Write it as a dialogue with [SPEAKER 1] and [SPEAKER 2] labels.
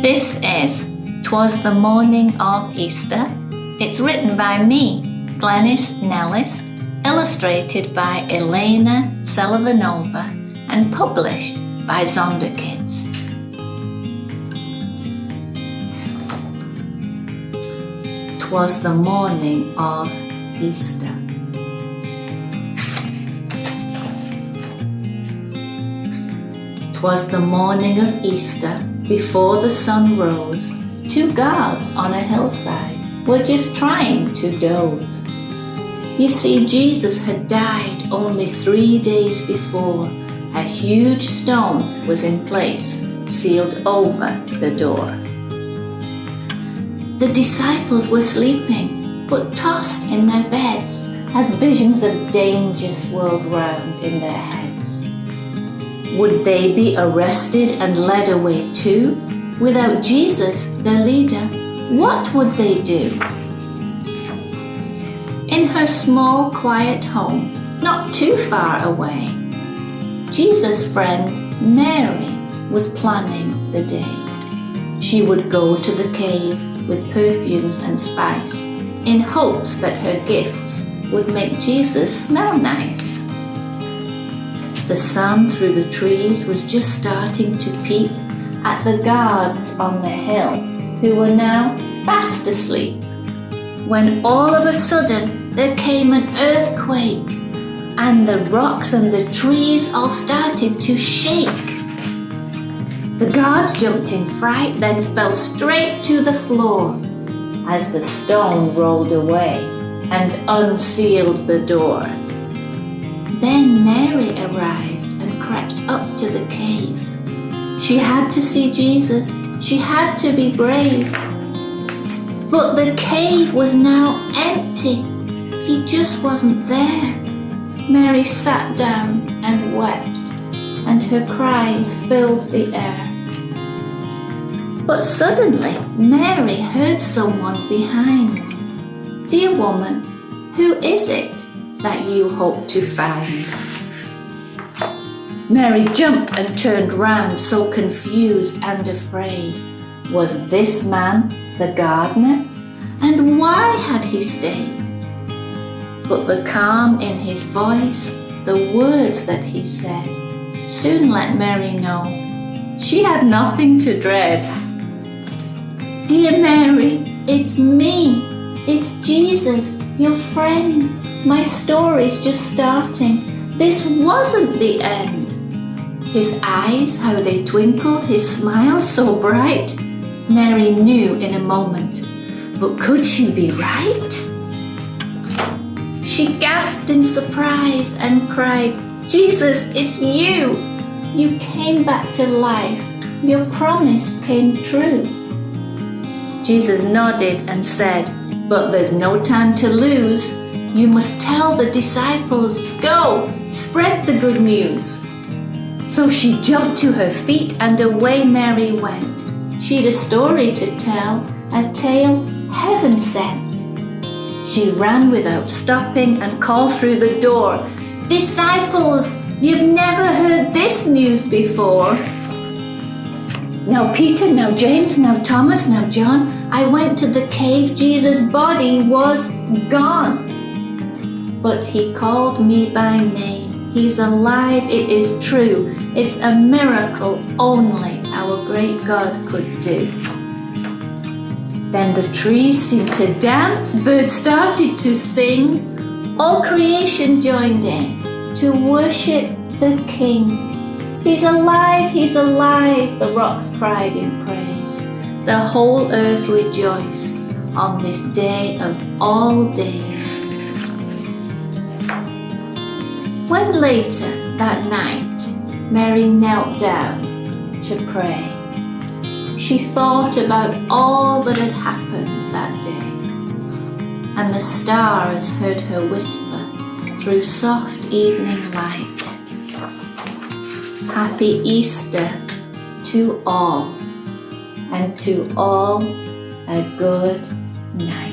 [SPEAKER 1] This is Twas the Morning of Easter. It's written by me, Glenys Nellist, illustrated by Elena Selivanova, and published by Zonda Kids. Twas the morning of Easter. Twas the morning of Easter, before the sun rose. 2 guards on a hillside were just trying to doze. You see, Jesus had died only 3 days before. A huge stone was in place, sealed over the door. The disciples were sleeping, but tossed in their beds as visions of danger swirled round in their heads. Would they be arrested and led away too? Without Jesus, their leader, what would they do? In her small, quiet home, not too far away, Jesus' friend Mary was planning the day. She would go to the cave with perfumes and spice, in hopes that her gifts would make Jesus smell nice. The sun through the trees was just starting to peep at the guards on the hill, who were now fast asleep, when all of a sudden there came an earthquake, and the rocks and the trees all started to shake. The guards jumped in fright, then fell straight to the floor as the stone rolled away and unsealed the door. Then Mary arrived and crept up to the cave. She had to see Jesus. She had to be brave. But the cave was now empty. He just wasn't there. Mary sat down and wept, and her cries filled the air. But suddenly, Mary heard someone behind. "Dear woman, who is it that you hope to find?" Mary jumped and turned round, so confused and afraid. Was this man the gardener? And why had he stayed? But the calm in his voice, the words that he said, soon let Mary know she had nothing to dread. "Dear Mary, it's me. It's Jesus, your friend. My story's just starting. This wasn't the end." His eyes, how they twinkled, his smile so bright. Mary knew in a moment, but could she be right? She gasped in surprise and cried, "Jesus, it's you! You came back to life. Your promise came true." Jesus nodded and said, "But there's no time to lose. You must tell the disciples, go, spread the good news." So she jumped to her feet and away Mary went. She'd a story to tell, a tale heaven sent. She ran without stopping and called through the door, "Disciples, you've never heard this news before." Now Peter, now James, now Thomas, now John, I went to the cave, Jesus' body was gone. But he called me by name. He's alive, it is true. It's a miracle only our great God could do. Then the trees seemed to dance, birds started to sing. All creation joined in to worship the King. "He's alive, he's alive," the rocks cried in praise. The whole earth rejoiced on this day of all days. When later that night Mary knelt down to pray, she thought about all that had happened that day, and the stars heard her whisper through soft evening light, "Happy Easter to all, and to all a good night."